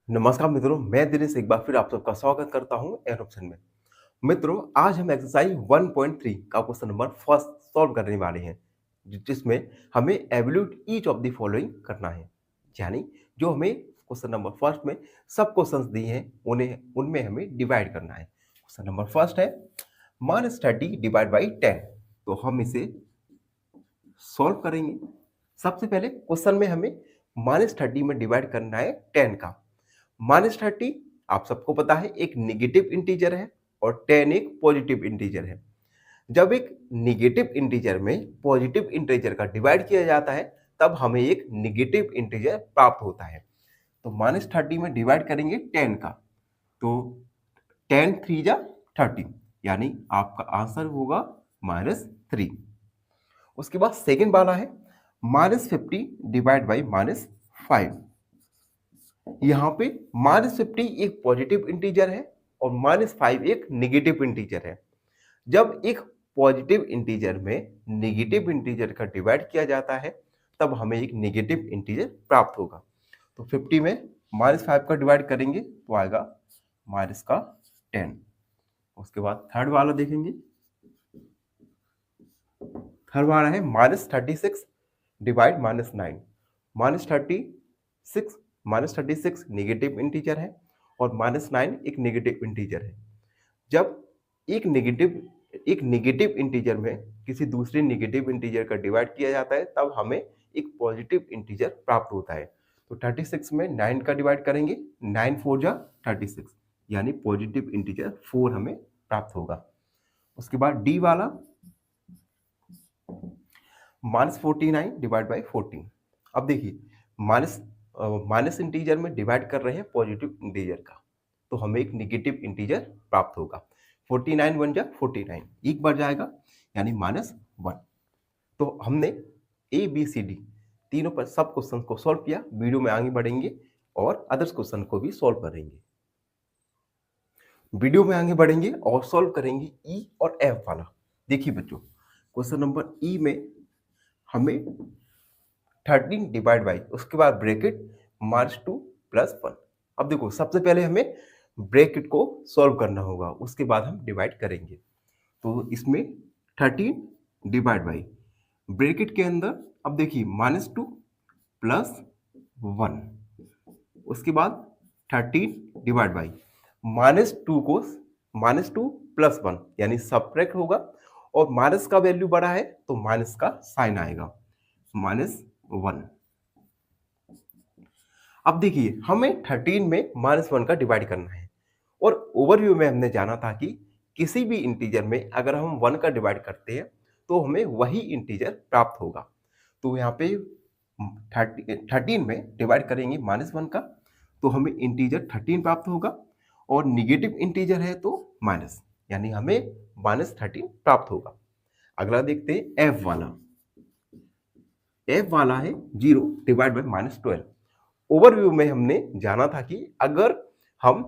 नमस्कार मित्रों, मैं दिनेश एक बार फिर आप सबका स्वागत करता हूं एरोप्शन में। मित्रों, आज हम एक्सरसाइज 1.3 का क्वेश्चन नंबर फर्स्ट सॉल्व करने वाले हैं, जिसमें हमें evaluate each of the following करना है। यानी जो हमें क्वेश्चन नंबर फर्स्ट में सब क्वेश्चंस दिए हैं उन्हें उनमें हमें डिवाइड करना है। क्वेश्चन नंबर फर्स्ट है -30 डिवाइड बाई 10। तो हम इसे सॉल्व करेंगे। सबसे पहले क्वेश्चन में हमें -30 में डिवाइड करना है 10 का। -30 आप सबको पता है एक निगेटिव इंटीजर है और 10 एक पॉजिटिव इंटीजर है। जब एक निगेटिव इंटीजर में पॉजिटिव इंटीजर का डिवाइड किया जाता है तब हमें एक निगेटिव इंटीजर प्राप्त होता है। तो -30 में डिवाइड करेंगे 10 का, तो 10 3 जा 30, यानी आपका आंसर होगा -3। उसके बाद सेकेंड वाला है -50 डिवाइड बाई -5। यहाँ पे -50 एक पॉजिटिव इंटीजर है और -5 एक नेगेटिव इंटीजर है। जब एक पॉजिटिव इंटीजर में नेगेटिव इंटीजर का डिवाइड किया जाता है तब हमें एक नेगेटिव इंटीजर प्राप्त होगा। तो 50 में -5 का डिवाइड करेंगे तो आएगा -10। उसके बाद थर्ड वाला देखेंगे। थर्ड वाला है -36 डिवाइड -9। -36 नेगेटिव इंटीजर है और -9 एक नेगेटिव इंटीजर है। जब एक नेगेटिव इंटीजर में किसी दूसरे नेगेटिव इंटीजर का डिवाइड किया जाता है तब हमें एक पॉजिटिव इंटीजर प्राप्त होता है। तो 36 में 9 का डिवाइड करेंगे, 9 4 जा 36, यानी पॉजिटिव इंटीजर 4 हमें प्राप्त होगा। उसके बाद डी वाला -49 डिवाइड बाई 14। अब देखिए माइनस इंटीजर में डिवाइड कर रहे हैं पॉजिटिव इंटीजर का, तो हमें एक नेगेटिव इंटीजर प्राप्त होगा। 49 1 जा 49, एक बार जाएगा यानी -1। तो हमने ए बी सी डी तीनों पर सब क्वेश्चन को सॉल्व किया। वीडियो में आगे बढ़ेंगे और अदर्स क्वेश्चन को भी सॉल्व करेंगे। वीडियो में आगे बढ़ेंगे और सॉल्व करेंगे ई और एफ वाला। देखिए बच्चों, क्वेश्चन नंबर ई में हमें 13 डिवाइड बाई, उसके बाद ब्रैकेट -2 + 1। अब देखो, सबसे पहले हमें ब्रैकेट को सॉल्व करना होगा, उसके बाद हम डिवाइड करेंगे। तो इसमें 13 डिवाइड बाई ब्रैकेट के अंदर, अब देखिए -2 + 1, उसके बाद 13 डिवाइड बाई -2 को -2 + 1 यानी सब्ट्रैक्ट होगा, और माइनस का वैल्यू बड़ा है तो माइनस का साइन आएगा, -1। अब देखिए, हमें 13 में -1 का डिवाइड करना है, और ओवरव्यू में हमने जाना था कि किसी भी इंटीजर में अगर हम 1 का डिवाइड करते हैं तो हमें वही इंटीजर प्राप्त होगा। तो यहाँ पे 13 में डिवाइड करेंगे -1 का, तो हमें इंटीजर 13 प्राप्त होगा, और निगेटिव इंटीजर है तो माइनस, यानी हमें -13 प्राप्त होगा। अगला देखते हैं एफ वाला। एफ वाला है 0 डिवाइड बाई -12। ओवरव्यू में हमने जाना था कि अगर हम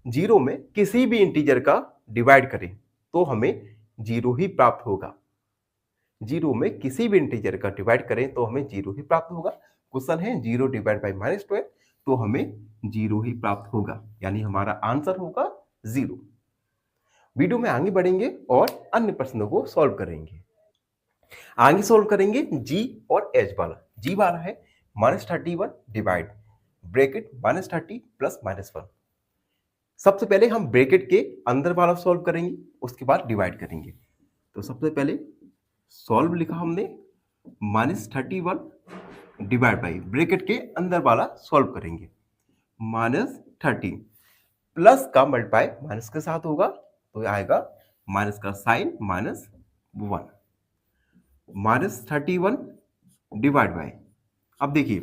0 में किसी भी इंटीजर का डिवाइड करें तो हमें 0 ही प्राप्त होगा। 0 में किसी भी इंटीजर का डिवाइड करें तो हमें 0 ही प्राप्त होगा। क्वेश्चन है 0 डिवाइड बाई -12, तो हमें 0 ही प्राप्त होगा, यानी हमारा आंसर होगा 0। वीडियो में आगे बढ़ेंगे और अन्य प्रश्नों को सॉल्व करेंगे। आगे सॉल्व करेंगे जी और एच वाला। जी वाला है -31 डिवाइड ब्रैकेट -30 + -1। सबसे पहले हम ब्रैकेट के अंदर वाला सॉल्व करेंगे, उसके बाद डिवाइड करेंगे। तो सबसे पहले सॉल्व लिखा हमने, -31 डिवाइड बाई ब्रैकेट के अंदर वाला सॉल्व करेंगे, -30 प्लस का मल्टीप्लाई माइनस के साथ होगा तो आएगा माइनस का साइन -1, -31 डिवाइड बाई, अब देखिए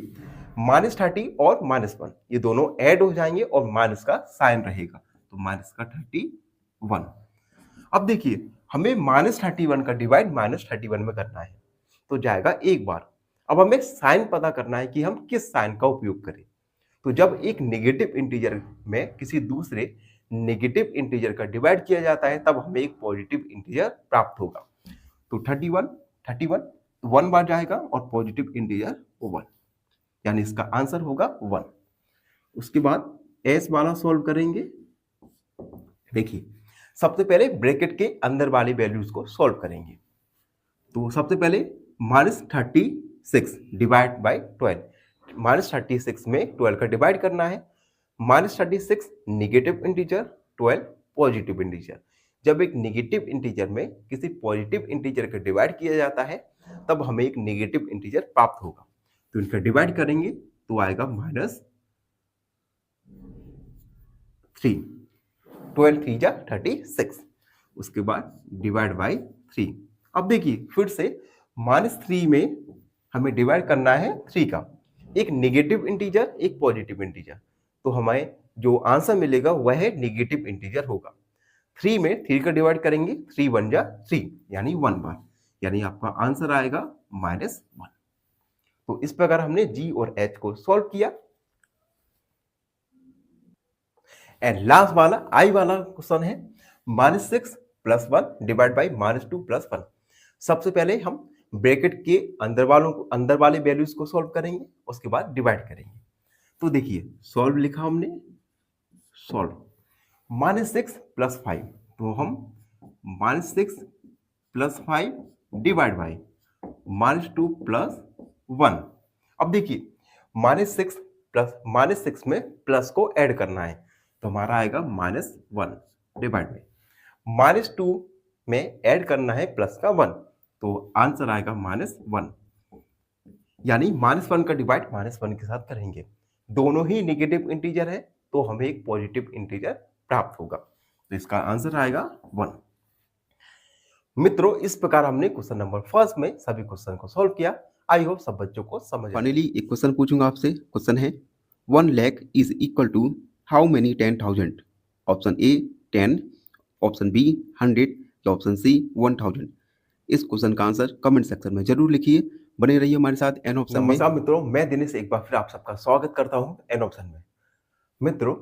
-30 और -1 ये दोनों ऐड हो जाएंगे और माइनस का साइन रहेगा, तो -31। अब देखिए, हमें -31 का डिवाइड -31 में करना है, तो जाएगा एक बार। अब हमें साइन पता करना है कि हम किस साइन का उपयोग करें। तो जब एक नेगेटिव इंटीजर में किसी दूसरे नेगेटिव इंटीजर का डिवाइड किया जाता है तब हमें एक पॉजिटिव इंटीजर प्राप्त होगा। तो 31 1 बार जाएगा और पॉजिटिव इंटीजर 1, यानी इसका आंसर होगा 1। उसके बाद एस वाला सॉल्व करेंगे। देखिए सबसे पहले ब्रैकेट के अंदर वाली वैल्यूज को सॉल्व करेंगे। तो सबसे पहले -36 डिवाइड बाई 12। -36 में 12 का डिवाइड करना है। -36 निगेटिव इंटीजर, 12 पॉजिटिव इंटीजर। जब एक निगेटिव इंटीजर में किसी पॉजिटिव इंटीजर का डिवाइड किया जाता है तब हमें एक निगेटिव इंटीजर प्राप्त होगा। तो इनका डिवाइड करेंगे तो आएगा -3। 12 3 जा 36। उसके बाद डिवाइड बाई 3। अब देखिए फिर से -3 में हमें डिवाइड करना है 3 का, एक नेगेटिव इंटीजर एक पॉजिटिव इंटीजर। तो हमें जो आंसर मिलेगा वह नेगेटिव इंटीजर होगा। 3 में 3 का डिवाइड करेंगे, 3 1 जा 3 यानी 1 बार, यानी आपका आंसर आएगा -1। तो इस प्रकार हमने जी और एच को सॉल्व किया। एंड लास्ट वाला आई वाला क्वेश्चन है -6 + 1 डिवाइड बाई -2 + 1। सबसे पहले हम ब्रैकेट के अंदर वाले वैल्यूज को सॉल्व करेंगे, उसके बाद डिवाइड करेंगे। तो देखिए सॉल्व लिखा हमने, सॉल्व -6 + 5। तो हम -6 + 5 डिवाइड बाई -2 + 1। अब देखिए -6 में प्लस को ऐड करना है तो हमारा आएगा -1 डिवाइड में -2 में ऐड करना है प्लस का 1 तो आंसर आएगा -1। यानी -1 का डिवाइड -1 के साथ करेंगे। दोनों ही नेगेटिव इंटीजर है तो हमें एक पॉजिटिव इंटीजर प्राप्त होगा। तो इसका आंसर आएगा 1। मित्रों इस प्रकार हमने क्वेश्चन नंबर फर्स्ट में सभी क्वेश्चन को सॉल्व किया। आई होप सब बच्चों को समझ। फाइनली एक क्वेश्चन पूछूंगा आपसे। क्वेश्चन है 1 lakh is equal to how many 10,000? Option A 10, option B 100 या ऑप्शन सी 1000। इस क्वेश्चन का आंसर कमेंट सेक्शन में जरूर लिखिए। बने रहिए हमारे साथ एन ऑप्शन में। नमस्कार मित्रों, मैं दिनेश एक बार फिर आप सबका स्वागत करता हूं एन ऑप्शन में। मित्रों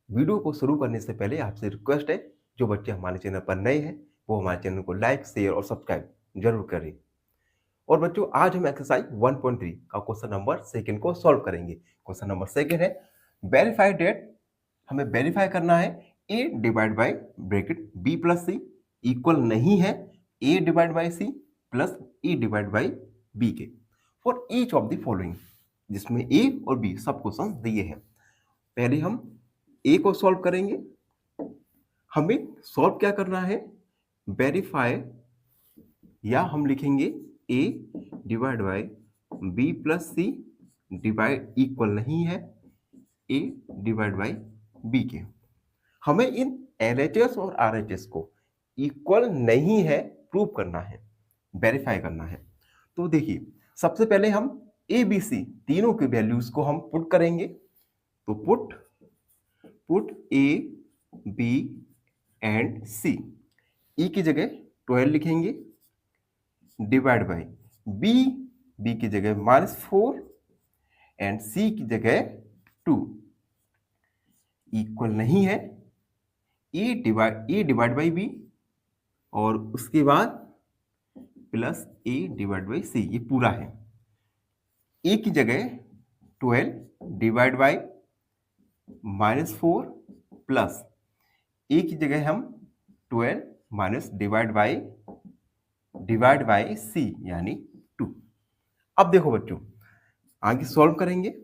वीडियो को शुरू करने से पहले आपसे रिक्वेस्ट है, जो बच्चे हमारे चैनल पर नए हैं वो हमारे चैनल को लाइक शेयर और सब्सक्राइब जरूर करें। और बच्चों आज हम एक्सरसाइज 1.3 का क्वेश्चन नंबर सेकंड को सॉल्व करेंगे। क्वेश्चन नंबर सेकंड है वेरीफाई डेट। हमें वेरीफाई करना है a divide by bracket b plus C equal नहीं है a divide by C plus e divide by b के for each of the following, जिसमें a और b सब क्वेश्चन दिए हैं। पहले हम a को सॉल्व करेंगे। हमें सॉल्व क्या करना है, वेरीफाई, या हम लिखेंगे a divide by b plus C divide equal नहीं है a डिवाइड बाई b के। हमें इन LHS और RHS को इक्वल नहीं है प्रूव करना है, वेरीफाई करना है। तो देखिए सबसे पहले हम A B C तीनों के वैल्यूज को हम पुट करेंगे। तो put A B and C। E की जगह 12 लिखेंगे डिवाइड बाई B की जगह -4 एंड C की जगह 2 इक्वल नहीं है ए डिवाइड बाई बी और उसके बाद प्लस ए डिवाइड बाई सी, ये पूरा है। ए की जगह 12 डिवाइड बाई -4 प्लस ए की जगह हम 12 माइनस डिवाइड बाई सी यानी 2। अब देखो बच्चों आगे सॉल्व करेंगे।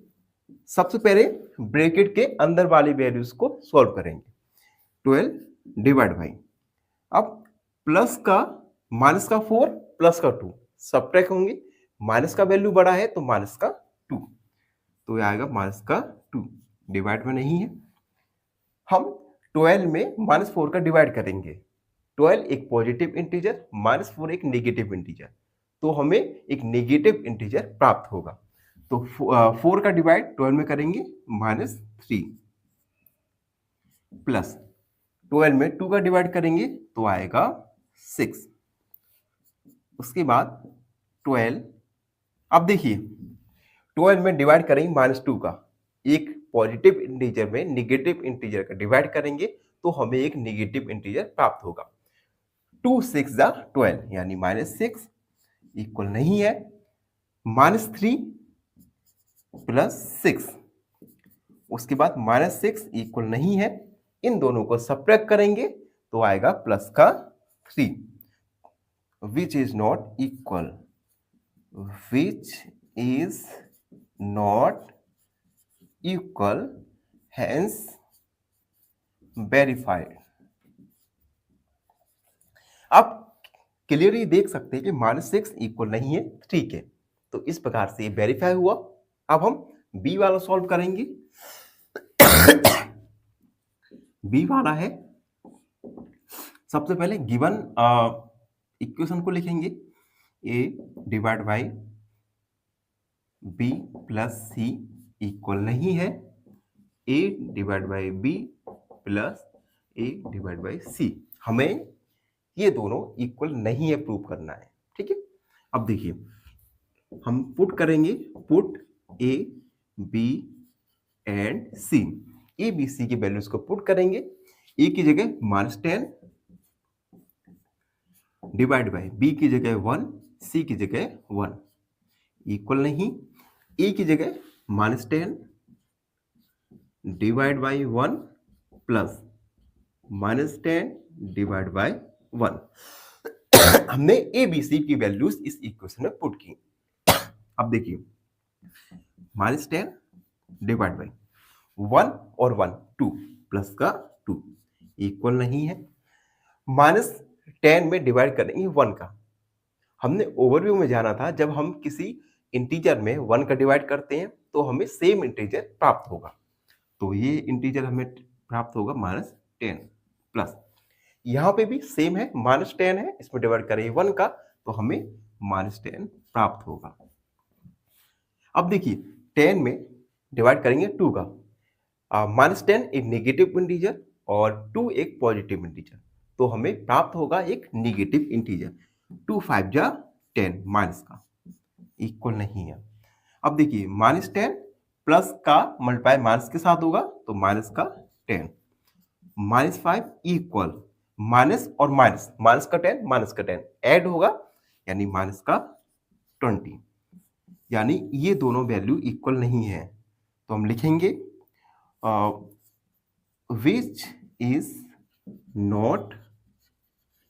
सबसे पहले ब्रैकेट के अंदर वाली वैल्यूज को सॉल्व करेंगे। 12 डिवाइड बाई, अब प्लस का माइनस का 4 प्लस का 2 सबट्रैक्ट होंगे। माइनस का वैल्यू बड़ा है तो माइनस का 2, तो ये आएगा माइनस का 2, डिवाइड में नहीं है। हम 12 में -4 का डिवाइड करेंगे। 12 एक पॉजिटिव इंटीजर, -4 एक नेगेटिव इंटीजर, तो हमें एक नेगेटिव इंटीजर प्राप्त होगा। तो 4 का डिवाइड 12 में करेंगे -3 प्लस 12 में 2 का डिवाइड करेंगे तो आएगा 6। उसके बाद 12, अब देखिए 12 में डिवाइड करेंगे -2 का, एक पॉजिटिव इंटीजर में नेगेटिव इंटीजर का डिवाइड करेंगे तो हमें एक नेगेटिव इंटीजर प्राप्त होगा। 2 6 12 यानी -6 इक्वल नहीं है -3 प्लस 6। उसके बाद -6 इक्वल नहीं है, इन दोनों को सब्ट्रैक्ट करेंगे तो आएगा प्लस का 3, which is not equal, which is not equal, hence verified. आप क्लियरली देख सकते हैं कि -6 इक्वल नहीं है 3 के, तो इस प्रकार से ये वेरीफाई हुआ। अब हम बी वाला सॉल्व करेंगे। बी वाला है, सबसे पहले गिवन इक्वेशन को लिखेंगे, a divide by b plus C equal नहीं है a divide by b plus a divide by c. हमें ये दोनों इक्वल नहीं है प्रूव करना है, ठीक है। अब देखिए हम पुट करेंगे, put a b and c, a b c की वैल्यूज को पुट करेंगे। a की जगह -10 डिवाइड बाई बी की जगह 1, सी की जगह 1 इक्वल नहीं, ए की जगह -10 divide by 1 plus -10 divide by 1। हमने ए बी सी की वैल्यूज इस इक्वेशन में पुट की। अब देखिए -10 डिवाइड बाई 1 और 1 2 प्लस का 2 इक्वल नहीं है, -10 में डिवाइड करेंगे 1 का। हमने ओवरव्यू में जाना था, जब हम किसी इंटीजर में 1 का डिवाइड करते हैं तो हमें सेम इंटीजर प्राप्त होगा। तो ये इंटीजर हमें प्राप्त होगा -10 प्लस, यहाँ पे भी सेम है, -10 है, इसमें डिवाइड करेंगे 1 का तो हमें -10 प्राप्त होगा। अब देखिए 10 में डिवाइड करेंगे 2 का, -10 एक नेगेटिव इंटीजर और 2 एक पॉजिटिव इंटीजर, तो हमें प्राप्त होगा एक नेगेटिव इंटीजर। 2 5 जा 10 माइनस का इक्वल नहीं है। अब देखिए -10 प्लस का मल्टीप्लाई माइनस के साथ होगा तो माइनस का 10, -5 इक्वल माइनस और माइनस, माइनस का 10 माइनस का 10 ऐड होगा यानी माइनस का 20, यानी ये दोनों वैल्यू इक्वल नहीं है। तो हम लिखेंगे विच is not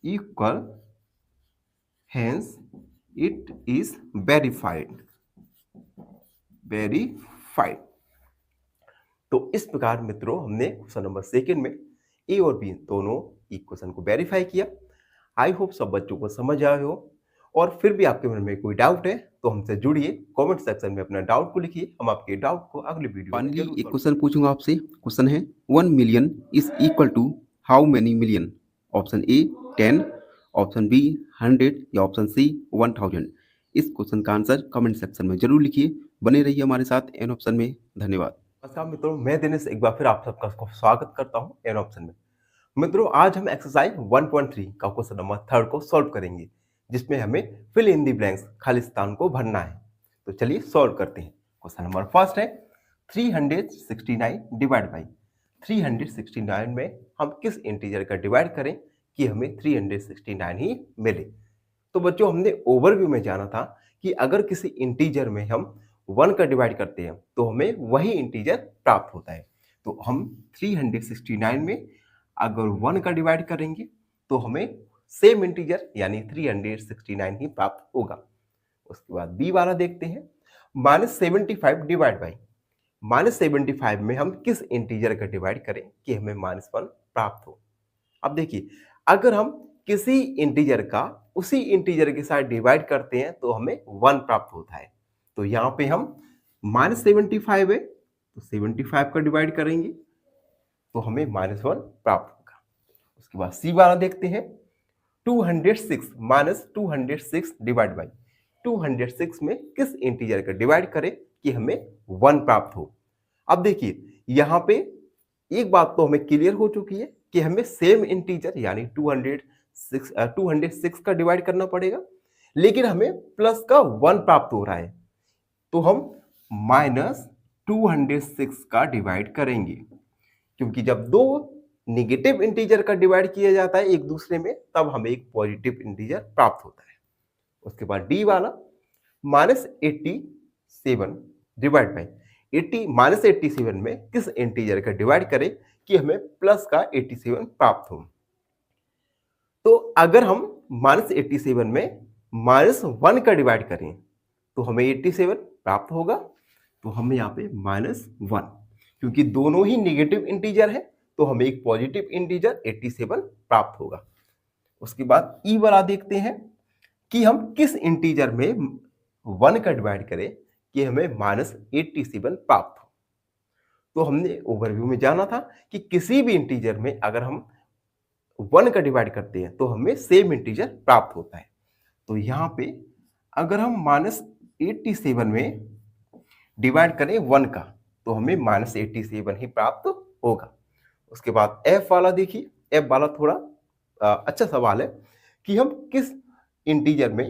equal, hence it is verified। तो इस प्रकार मित्रों हमने क्वेश्चन नंबर 2 में ए और बी दोनों इक्वेशन को वेरीफाई किया। आई होप सब बच्चों को समझ आए हो, और फिर भी आपके मन में कोई डाउट है तो हमसे जुड़िए, कमेंट सेक्शन में अपना डाउट को लिखिए, हम आपके डाउट को अगले वीडियो में फाइनली एक क्वेश्चन पूछूंगा आपसे। क्वेश्चन है 1 million is equal to how many million? Option A 10, option B 100 या ऑप्शन सी 1000। इस क्वेश्चन का आंसर कमेंट सेक्शन में जरूर लिखिए। बने रहिए हमारे साथ एन ऑप्शन में। धन्यवाद। नमस्कार मित्रों, मैं दिनेश एक बार फिर आप सबका स्वागत करता हूं एन ऑप्शन में। मित्रों आज हम एक्सरसाइज 1.3 का क्वेश्चन नंबर 3 को सॉल्व करेंगे, जिसमें हमें फिल इन दी ब्लैंक्स खाली स्थान को भरना है। तो चलिए सॉल्व करते हैं। क्वेश्चन नंबर फर्स्ट है 369 डिवाइड बाई 369 में हम किस इंटीजर का डिवाइड करें कि हमें 369 ही मिले। तो बच्चों हमने ओवरव्यू में जाना था कि अगर किसी इंटीजर में हम 1 का डिवाइड करते हैं तो हमें वही इंटीजर प्राप्त होता है। तो हम 369 में अगर 1 का डिवाइड करेंगे तो हमें सेम इंटीजर यानी 369 ही प्राप्त होगा। उसके बाद बी वाला देखते हैं, -75 डिवाइड बाई -75 में हम किस इंटीजर का डिवाइड करें कि हमें -1 प्राप्त हो। अब देखिए अगर हम किसी इंटीजर का उसी इंटीजर के साथ डिवाइड करते हैं तो हमें 1 प्राप्त होता है। तो यहाँ पे हम -75 है तो 75 का डिवाइड करेंगे तो हमें -1 प्राप्त होगा। उसके बाद सी वाला देखते हैं 206 -206 डिवाइड बाई 206 में किस इंटीजर का डिवाइड करें कि हमें 1 प्राप्त हो। अब देखिए यहाँ पे एक बात तो हमें क्लियर हो चुकी है कि हमें सेम इंटीजर यानी 206 का डिवाइड करना पड़ेगा, लेकिन हमें प्लस का 1 प्राप्त हो रहा है तो हम -206 का डिवाइड करेंगे, क्योंकि जब दो नेगेटिव इंटीजर का डिवाइड किया जाता है एक दूसरे में तब हमें एक पॉजिटिव इंटीजर प्राप्त होता है। उसके बाद डी वाला -87 डिवाइड बाई -87 में किस इंटीजर का डिवाइड करें कि हमें प्लस का 87 प्राप्त हो। तो अगर हम -87 में -1 का डिवाइड करें तो हमें 87 प्राप्त होगा। तो हमें यहाँ पे -1, क्योंकि दोनों ही नेगेटिव इंटीजर है तो हमें एक पॉजिटिव इंटीजर 87 प्राप्त होगा। उसके बाद ई वाला देखते हैं कि हम किस इंटीजर में 1 का डिवाइड करें कि हमें -87 प्राप्त हो। तो हमने ओवरव्यू में जाना था कि किसी भी इंटीजर में अगर हम 1 का डिवाइड करते हैं तो हमें सेम इंटीजर प्राप्त होता है। तो यहाँ पे अगर हम -87 में डिवाइड करें 1 का तो हमें -87 ही प्राप्त होगा। उसके बाद एफ वाला देखिए, एफ वाला थोड़ा अच्छा सवाल है कि हम किस इंटीजर में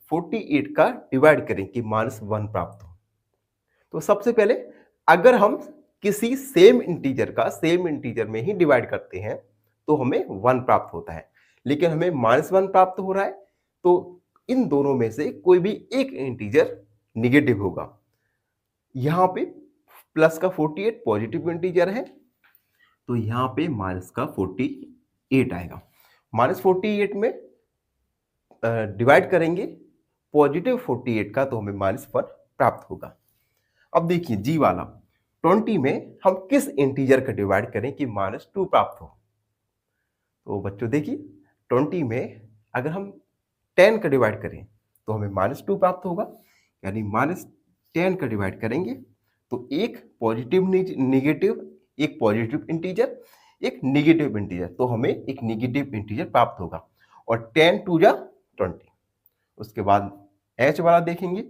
48 का डिवाइड करें कि -1 प्राप्त हो। तो सबसे पहले अगर हम किसी सेम इंटीजर में ही डिवाइड करते हैं तो हमें 1 प्राप्त होता है, लेकिन हमें -1 प्राप्त हो रहा है तो इन दोनों में से कोई भी एक इंटीजर निगेटिव होगा। यहाँ पे प्लस का 48 पॉजिटिव इंटीजर है तो यहाँ पे माइनस का 48 आएगा। -48 में डिवाइड करेंगे पॉजिटिव 48 का तो हमें -1 प्राप्त होगा। अब देखिए जी वाला 20 में हम किस इंटीजर का डिवाइड करें कि -2 प्राप्त हो। तो बच्चों देखिए 20 में अगर हम 10 का डिवाइड करें तो हमें -2 प्राप्त होगा, यानी -10 का डिवाइड करेंगे तो एक पॉजिटिव इंटीजर, एक नेगेटिव इंटीजर, तो हमें एक नेगेटिव इंटीजर प्राप्त होगा और 10 2 जा 20। उसके बाद एच वाला देखेंगे,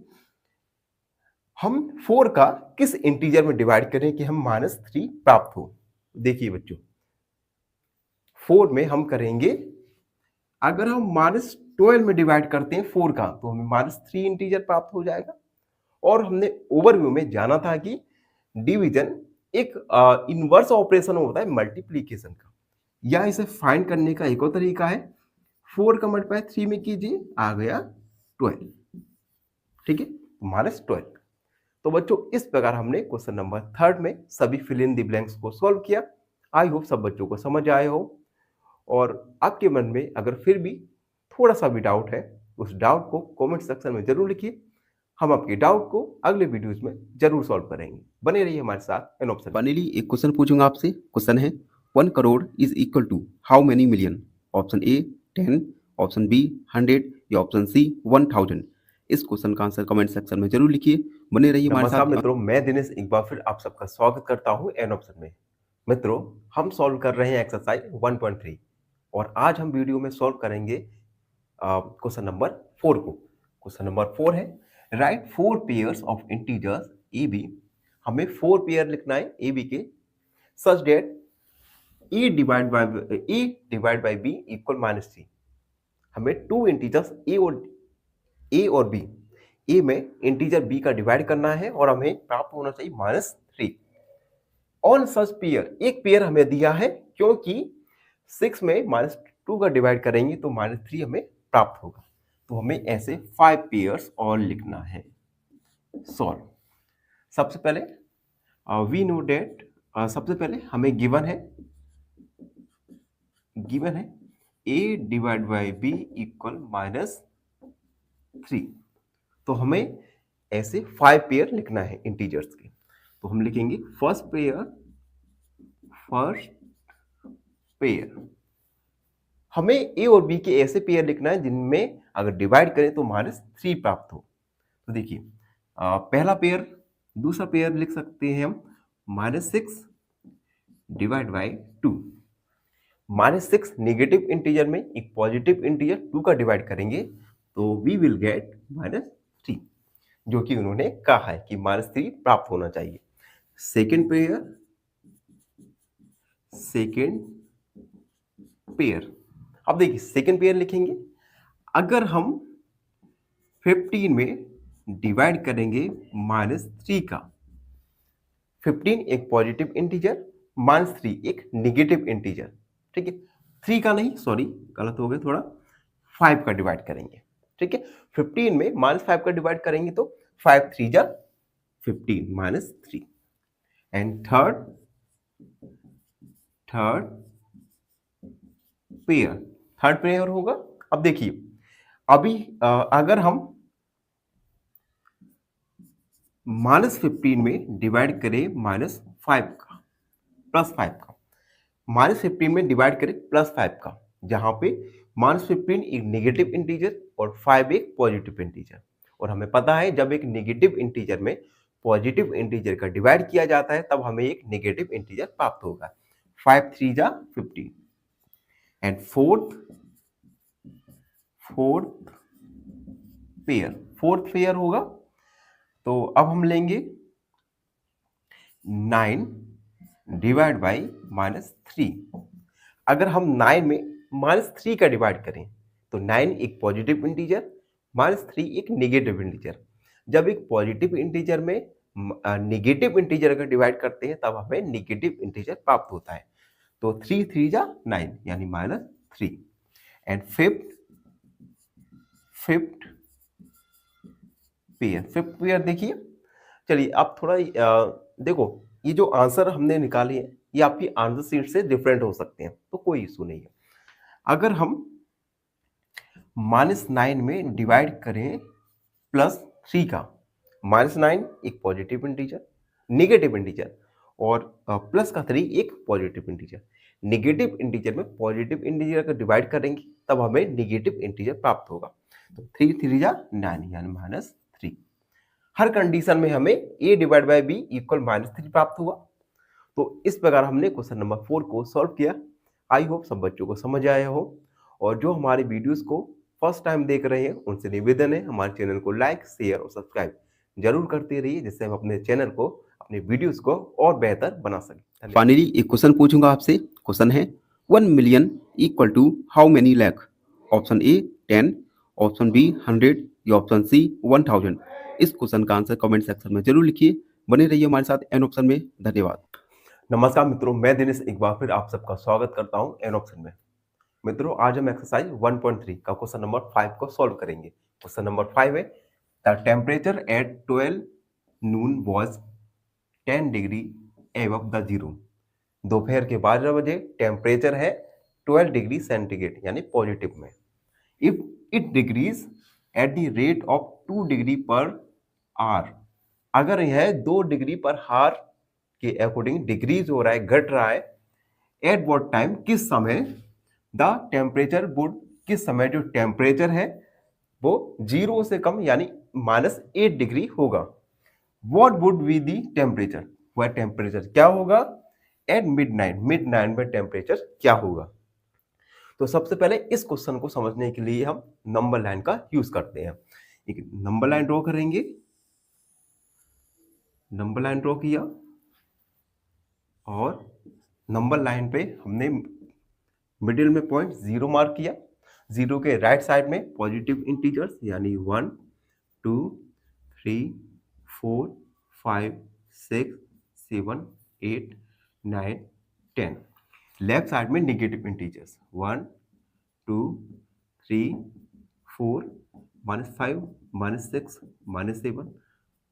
हम 4 का किस इंटीजर में डिवाइड करें कि हम -3 प्राप्त हो। देखिए बच्चों 4 में हम करेंगे, अगर हम -12 में डिवाइड करते हैं 4 का तो हमें -3 इंटीजर प्राप्त हो जाएगा। और हमने ओवरव्यू में जाना था कि डिवीजन एक इनवर्स ऑपरेशन होता है मल्टीप्लीकेशन का, या इसे फाइंड करने का एक और तरीका है 4 का मल्टीप्लाई 3 में कीजिए, आ गया 12, ठीक है, -12। तो बच्चों इस प्रकार हमने क्वेश्चन नंबर 3 में सभी फिल इन द ब्लैंक्स को सॉल्व किया। आई होप सब बच्चों को समझ आए हो, और आपके मन में अगर फिर भी थोड़ा सा भी डाउट है उस डाउट को कमेंट सेक्शन में जरूर लिखिए। हम आपके डाउट को अगले वीडियोस में जरूर सॉल्व करेंगे। बने रहिए हमारे साथ एन ऑप्शन। फाइनली एक क्वेश्चन पूछूंगा आपसे। क्वेश्चन है 1 crore is equal to how many million. Option A 10, option B 100 या ऑप्शन सी 1000। इस क्वेश्चन का आंसर कमेंट सेक्शन में जरूर लिखिए। बने रहिए हमारे नमस्कार साथ। मित्रों, मैं दिनेश एक बार फिर आप सबका स्वागत करता हूं एन ऑप्शन में। मित्रों हम सॉल्व कर रहे हैं एक्सरसाइज 1.3 और आज हम वीडियो में सॉल्व करेंगे क्वेश्चन नंबर 4 को। क्वेश्चन नंबर 4 है right 4 pairs of integers a b. हमें 4 पेयर लिखना है ए बी के, such that a divide by b equal -3। हमें 2 इंटीजर्स ए और बी, ए में इंटीजर बी का डिवाइड करना है और हमें प्राप्त होना चाहिए -3। ऑन सच पेयर, एक पेयर हमें दिया है क्योंकि 6 में -2 का डिवाइड करेंगे तो -3 हमें प्राप्त होगा। तो हमें ऐसे 5 पेयर्स और लिखना है। सॉल्व। सबसे पहले वी नो डेट, सबसे पहले हमें गिवन है a divide by b equal -3। तो हमें ऐसे 5 पेयर लिखना है इंटीजर्स के। तो हम लिखेंगे फर्स्ट पेयर। हमें ए और बी के ऐसे पेयर लिखना है जिनमें अगर डिवाइड करें तो -3 प्राप्त हो। तो देखिए पहला पेयर, दूसरा पेयर लिख सकते हैं हम -6 डिवाइड बाय 2। -6 नेगेटिव इंटीजर में एक पॉजिटिव इंटीजर 2 का डिवाइड करेंगे तो वी विल गेट -3, जो कि उन्होंने कहा है कि -3 प्राप्त होना चाहिए। सेकेंड पेयर, अब देखिए सेकेंड पेयर लिखेंगे, अगर हम 15 में डिवाइड करेंगे -3 का, 15 एक पॉजिटिव इंटीजर, -3 एक नेगेटिव इंटीजर, ठीक है, 3 का नहीं, सॉरी गलत हो गया थोड़ा, 5 का डिवाइड करेंगे, ठीक है। 15 में -5 का डिवाइड करेंगे तो 5 3 जा 15 -3। And third pair, third pair होगा। अब देखिए, अभी अगर हम -15 में डिवाइड करें -5 का, +5 का, -15 में डिवाइड करें +5 का, जहां पे -15 एक नेगेटिव इंटीजर और 5 एक पॉजिटिव इंटीजर। और हमें पता है जब एक नेगेटिव इंटीजर में पॉजिटिव इंटीजर का डिवाइड किया जाता है तब हमें एक नेगेटिव इंटीजर प्राप्त होगा। 5 3 जा 15 एंड फोर्थ पेयर होगा। तो अब हम लेंगे 9 डिवाइड बाई -3। अगर हम 9 में -3 का डिवाइड करें तो 9 एक पॉजिटिव इंटीजर, -3 एक नेगेटिव इंटीजर। जब एक पॉजिटिव इंटीजर में नेगेटिव इंटीजर का डिवाइड करते हैं तब हमें नेगेटिव इंटीजर प्राप्त होता है। तो 3 3 जा 9 यानी -3 एंड फिफ्थ पेयर देखिए। चलिए अब थोड़ा देखो, ये जो आंसर हमने निकाले हैं ये आपकी आंसर शीट से डिफरेंट हो सकते हैं, तो कोई इशू नहीं है। अगर हम -9 में डिवाइड करें +3 का, -9 एक पॉजिटिव इंटीजर, नेगेटिव इंटीजर, और प्लस का 3 एक पॉजिटिव इंटीजर। नेगेटिव इंटीजर में पॉजिटिव इंटीजर का डिवाइड करेंगे तब हमें नेगेटिव इंटीजर प्राप्त होगा। तो 3 3 जा 9 यानी -3। हर कंडीशन में हमें a divide by b equal -3 प्राप्त हुआ। तो इस प्रकार हमने क्वेश्चन नंबर 4 को सॉल्व किया। आई होप सब बच्चों को समझ आया हो। और जो हमारे वीडियोस को फर्स्ट टाइम देख रहे हैं उनसे निवेदन है हमारे चैनल को लाइक, शेयर और सब्सक्राइब जरूर करते रहिए, जिससे हम अपने चैनल को, अपने वीडियोस को और बेहतर बना सकें। फाइनली एक क्वेश्चन पूछूंगा आपसे। क्वेश्चन है 1 million equal to how many lakh? Option A 10, option B 100 या ऑप्शन सी 1000। इस क्वेश्चन का आंसर कमेंट सेक्शन में जरूर लिखिए। बने रहिए हमारे साथ एन ऑप्शन में। धन्यवाद। नमस्कार मित्रों, मैं दिनेश एक बार फिर आप सबका स्वागत करता हूं एन ऑप्शन में। मित्रों, आज हम एक्सरसाइज 1.3 का क्वेश्चन नंबर 5 को सॉल्व करेंगे। क्वेश्चन नंबर 5 है the temperature at 12 Noon was 10 degree above the zero. दोपहर के 12 बजे टेम्परेचर है 12 डिग्री सेंटीग्रेड यानी पॉजिटिव में। If it degrees eight the rate of 2 degree per hour, अगर यह 2 डिग्री पर हार के अकॉर्डिंग डिक्रीज हो रहा है, घट रहा है, एट व्हाट टाइम, किस समय, द टेम्परेचर वुड, किस समय जो टेम्परेचर है वो 0 से कम यानी -8 डिग्री होगा। What would be the temperature, वह टेम्परेचर क्या होगा एट मिडनाइट, मिडनाइट में टेम्परेचर क्या होगा। तो सबसे पहले इस क्वेश्चन को समझने के लिए हम नंबर लाइन का यूज करते हैं। एक नंबर लाइन ड्रॉ करेंगे, नंबर लाइन ड्रॉ किया और नंबर लाइन पे हमने मिडिल में पॉइंट 0 मार्क किया। 0 के राइट साइड में पॉजिटिव इंटीजर्स यानी 1 2 3 4 5 6 7 8 9 10। लेफ्ट साइड में नेगेटिव इंटीजर्स 1 2 3 4 -5 -6 -7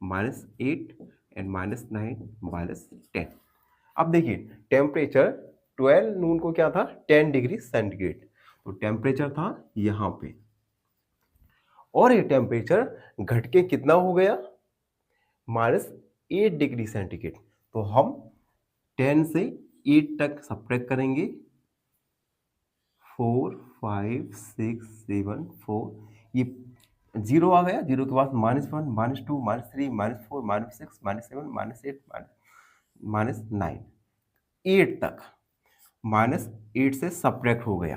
-8 एंड -9 -10। अब देखिए टेम्परेचर 12 नून को क्या था 10 डिग्री सेंटीग्रेड, तो टेम्परेचर था यहाँ पे, और ये टेम्परेचर घट के कितना हो गया -8 डिग्री सेंटीग्रेड। तो हम 10 से 8 तक सब्ट्रैक्ट करेंगे, 4 5 6 7 4, ये 0 आ गया, 0 के बाद -1 -2 -3 -4 -6 -7 -8 -9, 8 तक, -8 से सब्ट्रैक्ट हो गया।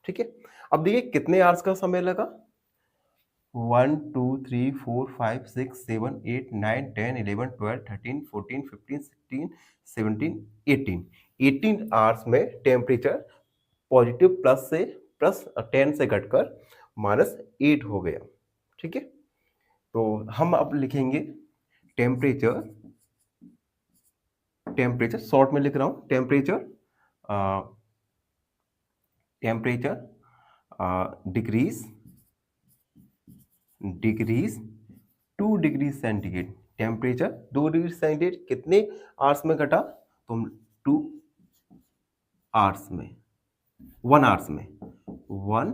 ठीक है, अब देखिए कितने आवर्स का समय लगा, 1 2 3 4 5 6 7 8 9 10 11 12 13 14 15 16 17 18, 18 आवर्स में टेम्परेचर पॉजिटिव प्लस 10 से घटकर -8 हो गया। ठीक है, तो हम अब लिखेंगे टेम्परेचर शॉर्ट में लिख रहा हूं, temperature decrease 2 degree centigrade, temperature 2 degree centigrade कितने आवर्स में घटा, तो हम 2 आवर्स में, 1 आवर्स में, 1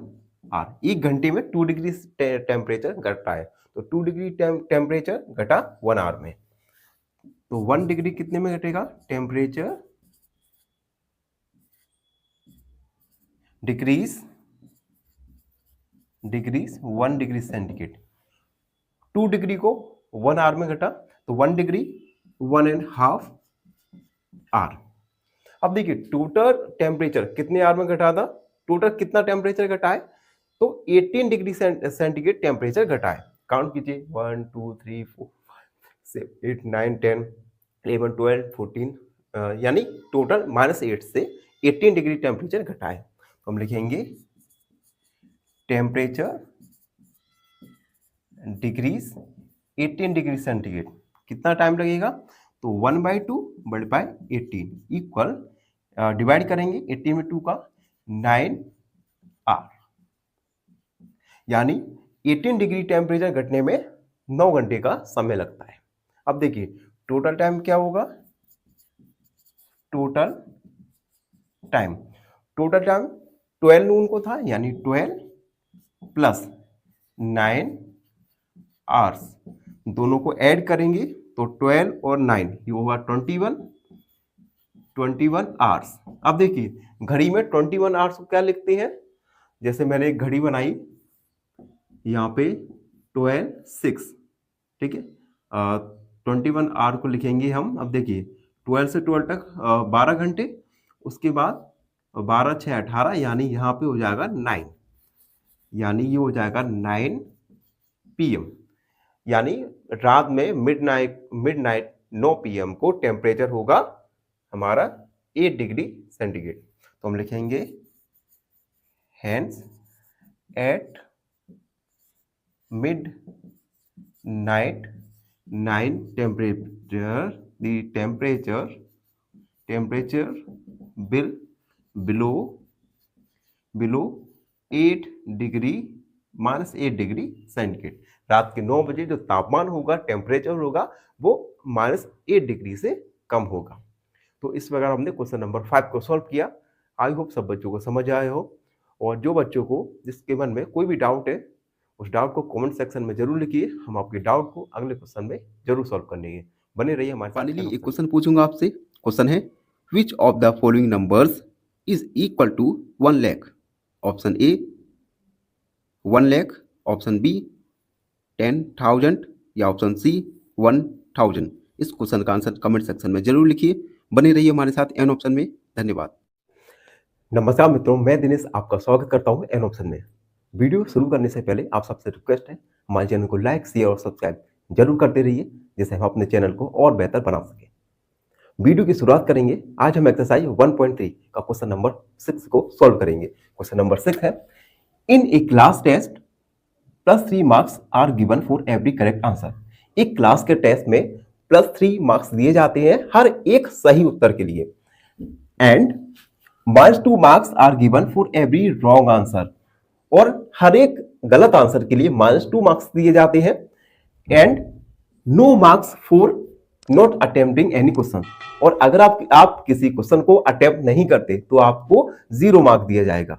आवर, 1 घंटे में 2 डिग्री टेम्परेचर घटा है, तो 2 डिग्री टेम्परेचर घटा 1 आवर में, तो 1 डिग्री कितने में घटेगा, temperature decrease 1 degree centigrade, 2 degree को 1 आवर में घटा, तो 1 डिग्री 1.5 आवर। अब देखिए टोटल टेम्परेचर कितने आवर में घटा था, टोटल कितना टेम्परेचर घटा है, तो 18 डिग्री सेंटीग्रेड टेम्परेचर घटा है। काउंट कीजिए 1 2 3 4 5 6 8 9 10 11 12 14, यानी टोटल -8 से 18 डिग्री टेम्परेचर घटा है। तो हम लिखेंगे टेम्परेचर डिक्रीज 18 डिग्री सेंटीग्रेड, कितना टाइम लगेगा, तो 1/2 / 18 इक्वल, डिवाइड करेंगे 18 में 2 का 9 आवर, यानी 18 डिग्री टेम्परेचर घटने में 9 घंटे का समय लगता है। अब देखिए टोटल टाइम क्या होगा, टोटल टाइम 12 नून को था, यानी 12 + 9 आवर्स, दोनों को ऐड करेंगे तो 12 और 9 ये होगा 21 आवर्स। अब देखिए घड़ी में 21 आवर्स को क्या लिखते हैं, जैसे मैंने एक घड़ी बनाई यहाँ पे 12 6, ठीक है, 21 आवर को लिखेंगे हम। अब देखिए 12 से 12 तक 12 घंटे, उसके बाद 12 6 18, यानी यहाँ पे हो जाएगा 9, यानी ये हो जाएगा 9 PM, यानी रात में मिडनाइट 9 PM को टेम्परेचर होगा हमारा 8 डिग्री सेंटीग्रेड। तो हम लिखेंगे hence at midnight 9 temperature will below 8 degree -8 degree centigrade. रात के 9 बजे जो तापमान होगा, टेम्परेचर होगा, वो -8 डिग्री से कम होगा। तो इस प्रकार हमने क्वेश्चन नंबर 5 को सॉल्व किया। आई होप सब बच्चों को समझ आए हो, और जो बच्चों को जिसके मन में कोई भी डाउट है उस डाउट को कमेंट सेक्शन में जरूर लिखिए, हम आपके डाउट को अगले क्वेश्चन में जरूर सॉल्व करने बने रहिए हमारे साथ। फाइनली एक क्वेश्चन पूछूंगा आपसे। क्वेश्चन है which of the following numbers is equal to 1 lakh. Option A 1 lakh, option B 10,000 या ऑप्शन सी 1,000। इस क्वेश्चन का आंसर कमेंट सेक्शन में जरूर लिखिए। बने रहिए हमारे साथ एन ऑप्शन में। धन्यवाद। नमस्कार मित्रों, मैं दिनेश आपका स्वागत करता हूं एन ऑप्शन में। वीडियो शुरू करने से पहले आप सबसे रिक्वेस्ट है, हमारे चैनल को लाइक शेयर और सब्सक्राइब जरूर करते रहिए, जिससे हम अपने चैनल को और बेहतर बना सकें। वीडियो की शुरुआत करेंगे। आज हम एक्सरसाइज 1.3 का क्वेश्चन नंबर 6 को सॉल्व करेंगे। क्वेश्चन नंबर 6 है, in a class test +3 marks are given for every correct answer. एक क्लास के टेस्ट में +3 मार्क्स दिए जाते हैं हर एक सही उत्तर के लिए, and -2 marks are given for every wrong answer, और हर एक गलत आंसर के लिए -2 मार्क्स दिए जाते हैं, and no marks for not attempting any question. और अगर आप किसी क्वेश्चन को अटेम्प्ट नहीं करते तो आपको 0 मार्क दिया जाएगा।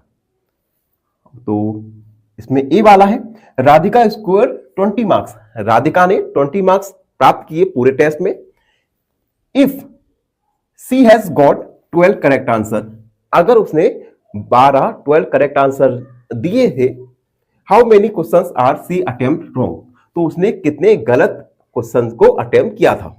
तो इसमें ए वाला है, राधिका स्कोर 20 मार्क्स। राधिका ने 20 मार्क्स प्राप्त किए पूरे टेस्ट में। If she has got 12 correct answer, अगर उसने 12 करेक्ट आंसर दिए थे, how many questions are she attempt wrong, तो उसने कितने गलत क्वेश्चंस को अटेम्प्ट किया था।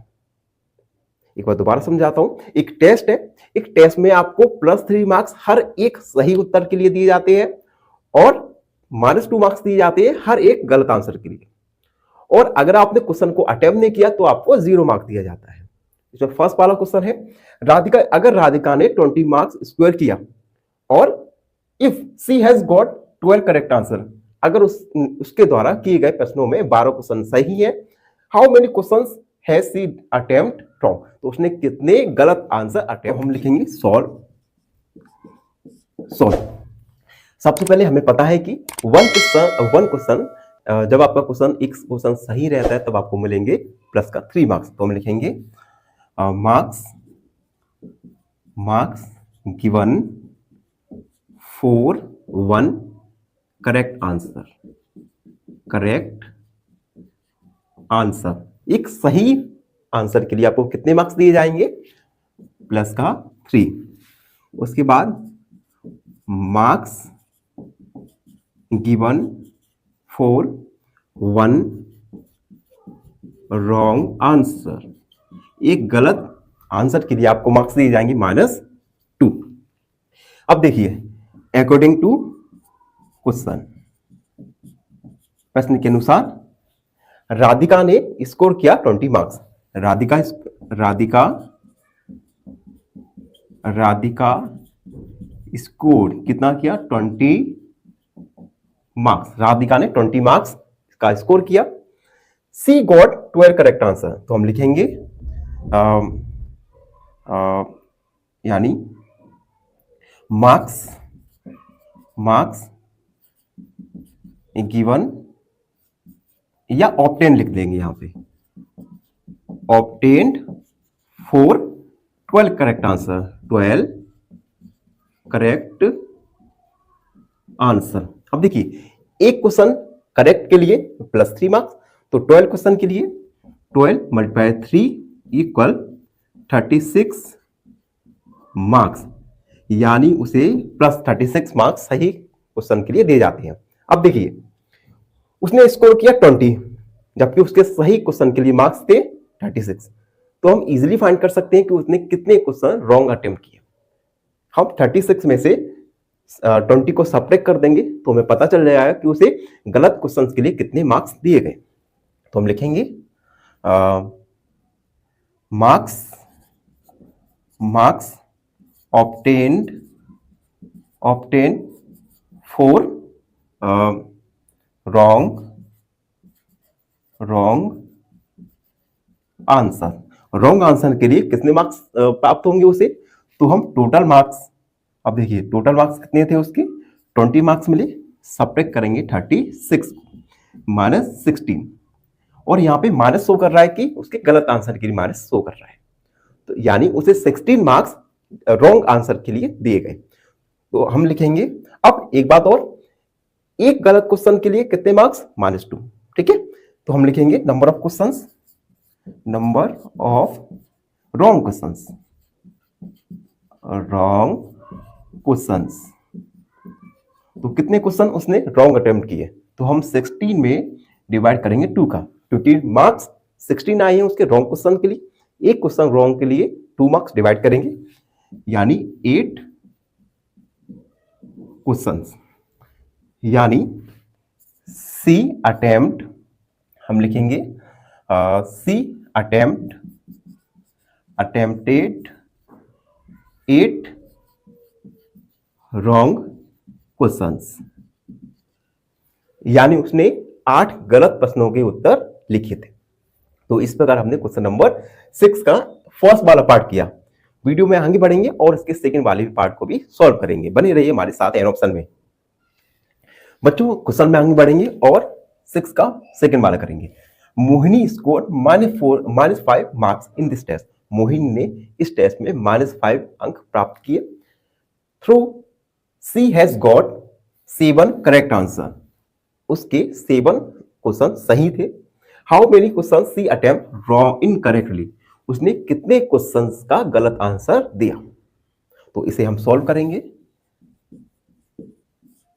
एक बार दोबारा समझाता हूं। एक टेस्ट है, एक टेस्ट में आपको +3 मार्क्स हर एक सही उत्तर के लिए दिए जाते हैं, और -2 मार्क्स दिए जाते हैं हर एक गलत आंसर के लिए। और अगर आपने क्वेश्चन को अटेम्प्ट नहीं किया तो आपको 0 मार्क्स दिया जाता है। जो फर्स्ट वाला क्वेश्चन है, अगर राधिका ने 20 मार्क्स स्कोर किया, और if she has got 12 correct answer, अगर उसके द्वारा किए गए प्रश्नों में 12 क्वेश्चन सही है, how many questions has she attempt wrong, तो उसने कितने गलत आंसर अटेम्प्ट। हम लिखेंगे सॉल्व। सबसे पहले हमें पता है कि वन क्वेश्चन जब आपका क्वेश्चन एक क्वेश्चन सही रहता है तब आपको मिलेंगे प्लस का 3 मार्क्स। तो हम लिखेंगे marks given for 1 correct answer. एक सही आंसर के लिए आपको कितने मार्क्स दिए जाएंगे? प्लस का 3। उसके बाद marks given for 1 wrong answer. एक गलत आंसर के लिए आपको मार्क्स दिए जाएंगे -2। अब देखिए, अकॉर्डिंग टू क्वेश्चन, प्रश्न के अनुसार राधिका ने स्कोर किया 20 मार्क्स। राधिका स्कोर कितना किया? 20 मार्क्स। राधिका ने 20 मार्क्स का स्कोर किया। सी गॉट 12 करेक्ट आंसर। तो हम लिखेंगे यानी मार्क्स गिवन या ऑब्टेन लिख देंगे यहां पे, obtained for 12 correct answer. 12 correct answer. अब देखिए, एक क्वेश्चन करेक्ट के लिए +3 मार्क्स, तो 12 क्वेश्चन के लिए 12 मल्टीप्लाई 3 इक्वल 36 मार्क्स, यानी उसे +36 मार्क्स सही क्वेश्चन के लिए दिए जाते हैं। अब देखिए, उसने स्कोर किया 20, जबकि उसके सही क्वेश्चन के लिए मार्क्स थे 36। तो हम इजीली फाइंड कर सकते हैं कि उसने कितने क्वेश्चन रॉन्ग अटेम्प्ट किए। हम 36 में से 20 को सब्ट्रैक्ट कर देंगे तो हमें पता चल जाएगा कि उसे गलत क्वेश्चन के लिए कितने मार्क्स दिए गए। तो हम लिखेंगे marks obtained for wrong answer के लिए कितने मार्क्स प्राप्त होंगे उसे? तो हम टोटल मार्क्स, अब देखिए टोटल मार्क्स कितने थे उसके? 20 मार्क्स मिले, सब्ट्रैक्ट करेंगे 36 -16, और यहाँ पे माइनस शो कर रहा है कि उसके गलत आंसर के लिए माइनस शो कर रहा है, तो यानी उसे 16 मार्क्स रॉन्ग आंसर के लिए दिए गए। तो हम लिखेंगे, अब एक बात और, एक गलत क्वेश्चन के लिए कितने मार्क्स? -2। ठीक है, तो हम लिखेंगे नंबर ऑफ रॉन्ग क्वेश्चंस। तो कितने क्वेश्चन उसने रॉन्ग अटेम्प्ट किए? तो हम 16 में डिवाइड करेंगे 2 का, क्योंकि मार्क्स 16 आए हैं उसके रॉन्ग क्वेश्चन के लिए। एक क्वेश्चन रॉन्ग के लिए 2 मार्क्स डिवाइड करेंगे, यानी 8 क्वेश्चंस, यानी सी अटेम्प्ट, हम लिखेंगे सी अटेम्प्टेड 8 रॉन्ग क्वेश्चंस, यानी उसने 8 गलत प्रश्नों के उत्तर लिखे थे। तो इस प्रकार हमने क्वेश्चन नंबर 6 का फर्स्ट वाला पार्ट किया। वीडियो में आगे बढ़ेंगे और इसके सेकंड वाले पार्ट को भी सॉल्व करेंगे। बने रहिए हमारे साथ एन ऑप्शन में। बच्चों, क्वेश्चन में आगे बढ़ेंगे और 6 का सेकंड वाला करेंगे। Mohini score -5 marks in this test. Mohini ने इस टेस्ट में -5 अंक प्राप्त किए। Through she has got 7 correct answer. उसके 7 क्वेश्चन सही थे। How many question she attempt wrong incorrectly. उसने कितने क्वेश्चंस का गलत आंसर दिया? तो इसे हम सॉल्व करेंगे।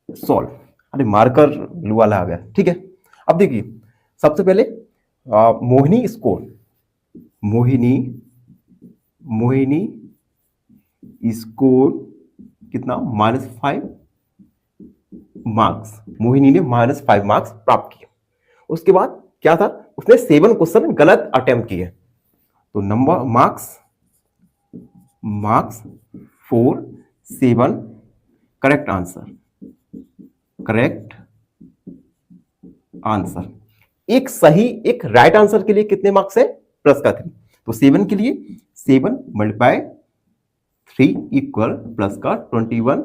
सॉल्व, अरे मार्कर ब्लू वाला आ गया। ठीक है, अब देखिए, सबसे पहले मोहिनी स्कोर, मोहिनी स्कोर कितना? -5 मार्क्स। मोहिनी ने -5 मार्क्स प्राप्त किए। उसके बाद क्या था? उसने 7 क्वेश्चन गलत अटेम्प्ट किए। तो number marks for 7 correct answer. एक सही, एक राइट आंसर के लिए कितने मार्क्स है? प्लस का 3। तो 7 के लिए 7 मल्टीप्लाई 3 इक्वल प्लस का 21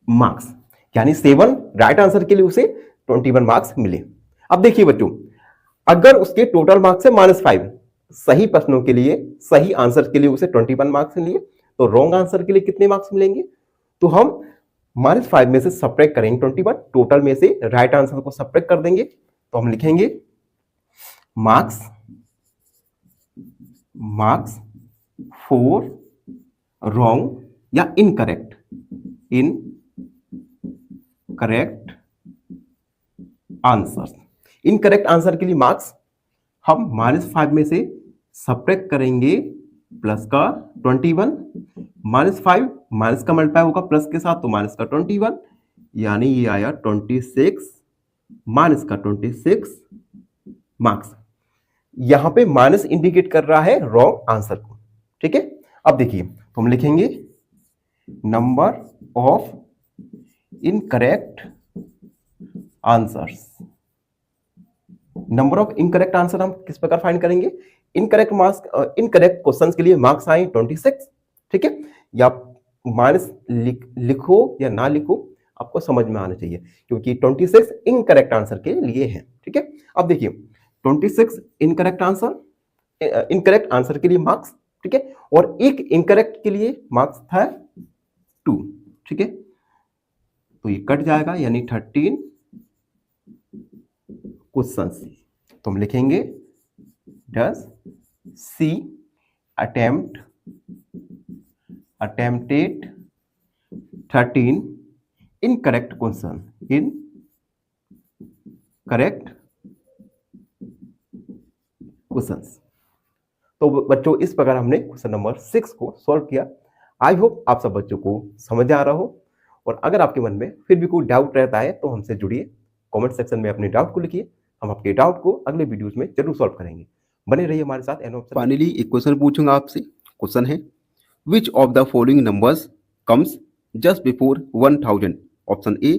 मार्क्स, यानी 7 राइट आंसर के लिए उसे 21 मार्क्स मिले। अब देखिए बच्चों, अगर उसके टोटल मार्क्स है -5, सही प्रश्नों के लिए, सही आंसर के लिए उसे 21 मार्क्स मिले, तो रॉन्ग आंसर के लिए कितने मार्क्स मिलेंगे? तो हम -5 में से सब्ट्रैक्ट करेंगे 21, टोटल में से राइट आंसर को सब्ट्रैक्ट कर देंगे। तो हम लिखेंगे मार्क्स फॉर रॉन्ग या इनकरेक्ट आंसर। इनकरेक्ट आंसर के लिए मार्क्स हम -5 में से सब्ट्रैक्ट करेंगे प्लस का 21, -5 माइनस का मल्टीप्लाई होगा प्लस के साथ, तो माइनस का 21, यानी ये आया 26 माइनस का 26 मार्क्स। यहां पे माइनस इंडिकेट कर रहा है रॉन्ग आंसर को। ठीक है, अब देखिए, तो हम लिखेंगे number of incorrect answers. Number of incorrect answer हम किस प्रकार फाइंड करेंगे? इनकरेक्ट क्वेश्चंस के लिए मार्क्स आए 26। ठीक है, या माइनस लिखो या ना लिखो, आपको समझ में आना चाहिए, क्योंकि 26 इनकरेक्ट आंसर के लिए है। ठीक है, अब देखिए 26 इनकरेक्ट आंसर के लिए मार्क्स। ठीक है, और एक इनकरेक्ट के लिए मार्क्स था 2। ठीक है, तो ये कट जाएगा, यानी 13 क्वेश्चन। तो हम लिखेंगे does she attempted 13 incorrect question questions. तो बच्चों, इस प्रकार हमने क्वेश्चन नंबर 6 को सॉल्व किया। आई होप आप सब बच्चों को समझ आ रहा हो, और अगर आपके मन में फिर भी कोई डाउट रहता है तो हमसे जुड़िए, कमेंट सेक्शन में अपने डाउट को लिखिए। हम आपके डाउट को अगले वीडियोस में जरूर सॉल्व करेंगे। बने रहिए हमारे साथ। फाइनली एक क्वेश्चन पूछूंगा आपसे। क्वेश्चन है, which of the following numbers comes just before 1000? Option A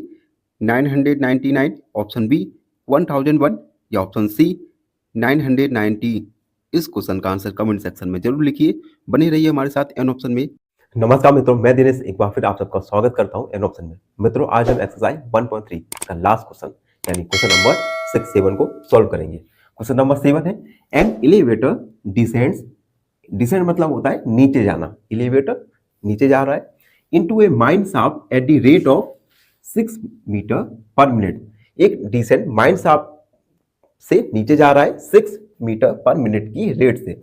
999, option B 1001 या ऑप्शन सी 990। इस क्वेश्चन का आंसर कमेंट सेक्शन में जरूर लिखिए। बने रहिए हमारे साथ एन ऑप्शन में। नमस्कार मित्रों, मैं दिनेश एक बार फिर आप सबका स्वागत करता हूं एन ऑप्शन में। मित्रों, आज हम एक्सरसाइज 1.3 का लास्ट क्वेश्चन यानी क्वेश्चन नंबर 7 को सॉल्व करेंगे। क्वेश्चन नंबर 7 है, एन एलिवेटर डिसेंड मतलब होता है नीचे जाना। एलिवेटर नीचे जा रहा है into a mine shaft at the rate of 6 metre per minute. एक डिसेंड माइन शाफ्ट से नीचे जा रहा है 6 मीटर पर मिनट की रेट से।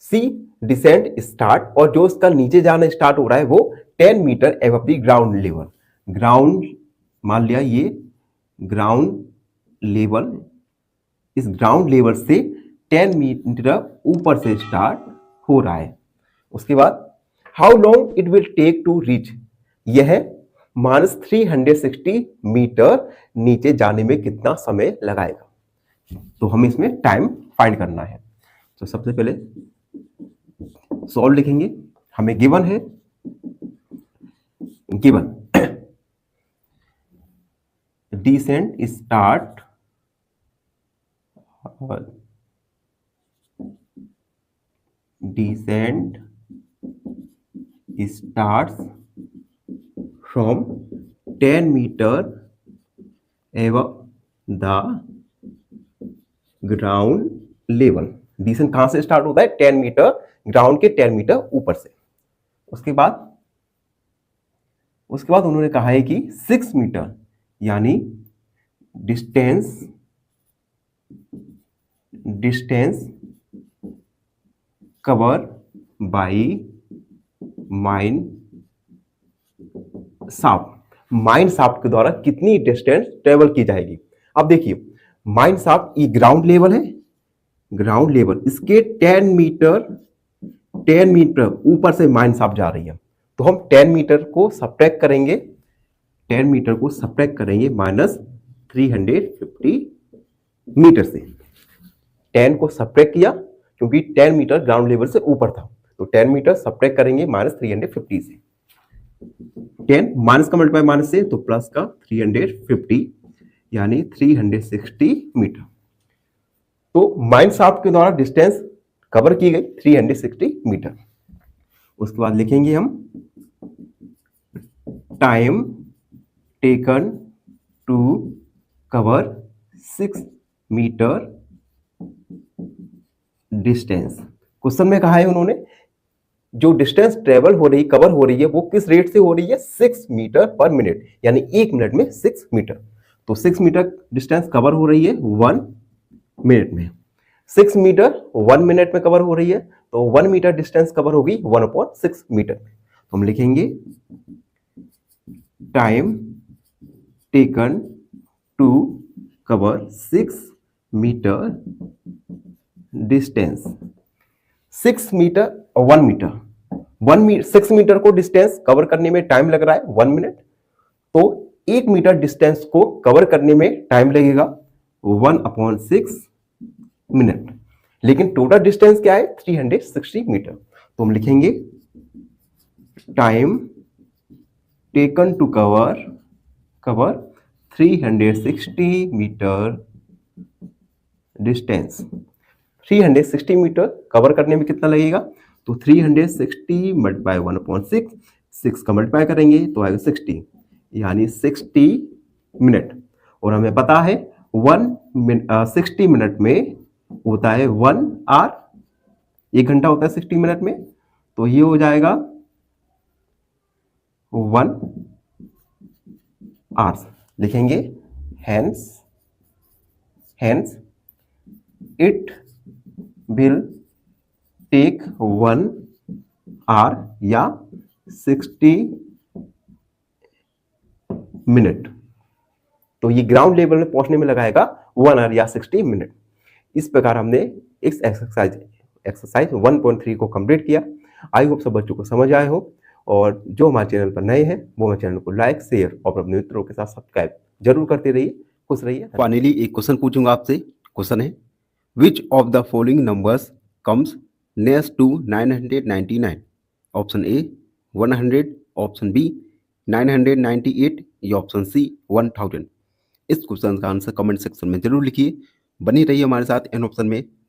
सी डिसेंट स्टार्ट, और जो उसका नीचे जाना स्टार्ट हो रहा है वो 10 metre above the ground level. Ground मान लिया ये ग्राउंड लेवल, इस ग्राउंड लेवल से 10 मीटर ऊपर से स्टार्ट हो रहा है। उसके बाद how long it will take to reach, यह -360 मीटर नीचे जाने में कितना समय लगाएगा। तो हमें इसमें टाइम फाइंड करना है। तो सबसे पहले सॉल्व लिखेंगे। हमें गिवन है, given descent start starts from 10 meter above the ground level। Descent कहां से स्टार्ट होता है? 10 मीटर, ग्राउंड के 10 मीटर ऊपर से। उसके बाद उन्होंने कहा है कि 6 मीटर यानी distance cover by mine shaft के द्वारा कितनी डिस्टेंस ट्रेवल की जाएगी। अब देखिए, माइन शाफ्ट ये ग्राउंड लेवल है, ग्राउंड लेवल इसके 10 मीटर ऊपर से माइन शाफ्ट जा रही है। तो हम 10 मीटर को सब्ट्रैक्ट करेंगे, -350 मीटर से। 10 को सब्ट्रैक्ट किया क्योंकि 10 मीटर ग्राउंड लेवल से ऊपर था, तो 10 मीटर सब्ट्रैक्ट करेंगे -350 से। 10 माइनस का मल्टीप्लाई माइनस से, तो प्लस का 350 यानी 360 मीटर। तो माइन शाफ्ट के द्वारा डिस्टेंस कवर की गई 360 मीटर। उसके बाद लिखेंगे हम time taken to cover 6 metre distance. Question में कहा है उन्होंने जो डिस्टेंस ट्रेवल हो रही कवर हो रही है वो किस रेट से हो रही है, 6 मीटर पर मिनट, यानी 1 मिनट में 6 मीटर। तो 6 मीटर डिस्टेंस कवर हो रही है 1 मिनट में। 6 मीटर 1 मिनट में कवर हो रही है, तो 1 मीटर डिस्टेंस कवर होगी 1/6 मीटर में। तो हम लिखेंगे time taken to cover 6 metre distance. 6 metre और 1 मीटर 6 मीटर को डिस्टेंस कवर करने में टाइम लग रहा है 1 मिनट, तो 1 मीटर डिस्टेंस को कवर करने में टाइम लगेगा 1/6 मिनट। लेकिन टोटल डिस्टेंस क्या है, 360 मीटर। तो हम लिखेंगे time taken to cover 360 metre distance. 360 metre cover करने में कितना लगेगा, तो 360 मल्टीप्लाई 1/6, 6 का मल्टीप्लाई करेंगे तो आएगा 60, यानी 60 मिनट। और हमें पता है 60 मिनट में होता है 1 आवर, 1 घंटा होता है 60 मिनट में, तो ये हो जाएगा 1 आवर्स। लिखेंगे hence it will take 1 hour या 60 मिनट। तो ये ग्राउंड लेवल में पहुंचने में लगाएगा 1 आवर या 60 मिनट। इस प्रकार हमने इस एक्सरसाइज 1.3 को कंप्लीट किया। आई होप सब बच्चों को समझ आए हो, और जो हमारे चैनल पर नए हैं वो हमारे चैनल को लाइक, शेयर और अपने मित्रों के साथ सब्सक्राइब जरूर करते रहिए। खुश रहिए। फाइनली एक क्वेश्चन पूछूंगा आपसे। क्वेश्चन है, which of the following numbers comes next to 999? Option A 100, option B 998 या ऑप्शन सी 1000। इस क्वेश्चन का आंसर कमेंट सेक्शन में जरूर लिखिए। बनी रहिए हमारे साथ एन ऑप्शन में।